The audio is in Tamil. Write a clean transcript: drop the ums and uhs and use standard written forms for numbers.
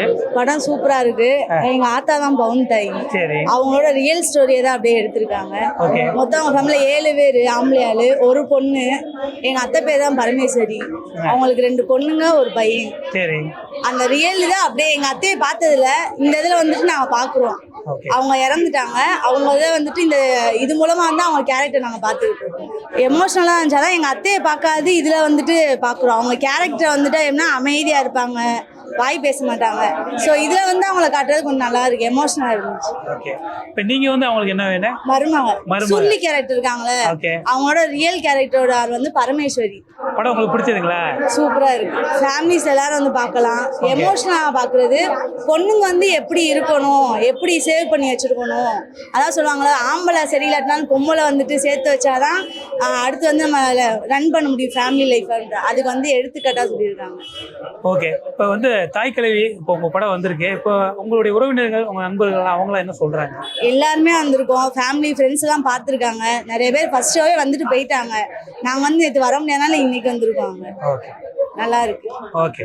இருந்துச்சு? படம் சூப்பரா இருக்கு. எங்க ஆத்தா தான் பவுன் தாய். சரி. அவங்களோட ரியல் ஸ்டோரியை தான் அப்படியே எடுத்திருக்காங்க. ஓகே. மொத்தம் அவங்க ஃபேமிலில 7 பேர் ஆம்பளை ஆளு, ஒரு பொண்ணு. எங்க அத்தை பேர் தான் பரமேஸ்வரி. அவங்களுக்கு 2 பொண்ணுங்க, ஒரு பையன். சரி. அந்த ரியல் தான் அப்படியே எங்க அத்தையை பார்த்ததுல இந்த இதுல வந்துட்டு நாங்க பாக்குறோம். அவங்க இறந்துட்டாங்க. அவங்க இதை வந்துட்டு இந்த இது மூலமா வந்து அவங்க கேரக்டர் நாங்க பார்த்துக்கிட்டு இருக்கோம். எமோஷனலா இருந்துச்சாதான் எங்க அத்தையை பார்க்காது இதுல வந்துட்டு பாக்குறோம். அவங்க கேரக்டர் வந்துட்டு என்ன அமைதியா இருப்பாங்க, வாய் பேச மாட்டாங்க. ஸோ இதுல வந்து அவங்கள காட்டுறது கொஞ்சம் நல்லா இருக்கு, எமோஷனலா இருந்துச்சு. ஓகே. இப்போ நீங்க வந்து அவங்களுக்கு என்ன வேணும்? மருமக சுருளி கேரக்டர் இருக்காங்களே, அவங்களோட ரியல் கேரக்டரோட ஆள் வந்து பரமேஸ்வரி. படம் உங்களுக்கு பிடிச்சதுங்களா? சூப்பரா இருக்கு. ஃபேமிலிஸ் எல்லாரும் வந்து பார்க்கலாம். எமோஷனலா பாக்குறது. பொண்ணுங்க வந்து எப்படி இருக்கணும், எப்படி சேவ் பண்ணி வச்சிருக்கணும், அதான் சொல்லுவாங்களா, ஆம்பளை சரியில்லாட்டினாலும் பொம்பளை வந்துட்டு சேர்த்து வச்சாதான் அடுத்து வந்து நம்ம ரன் பண்ண முடியும் ஃபேமிலி லைஃப். அதுக்கு வந்து எடுத்துக்காட்டா சொல்லியிருக்காங்க. ஓகே. இப்போ வந்து தாய் கிழவி இப்போ உங்க படம் வந்திருக்கு. இப்போ உங்களுடைய உறவினர்கள், உங்க நண்பர்கள் அவங்களாம் என்ன சொல்றாங்க? எல்லாருமே வந்திருக்கோம். ஃபேமிலி ஃப்ரெண்ட்ஸ் எல்லாம் பார்த்துருக்காங்க. நிறைய பேர் ஃபர்ஸ்ட் ஷோவே வந்துட்டு போயிட்டாங்க. நாங்க வந்து நேற்று வர முடியாதனால இன்னைக்கு வந்திருக்கோங்க. ஓகே. நல்லா இருக்கு. ஓகே.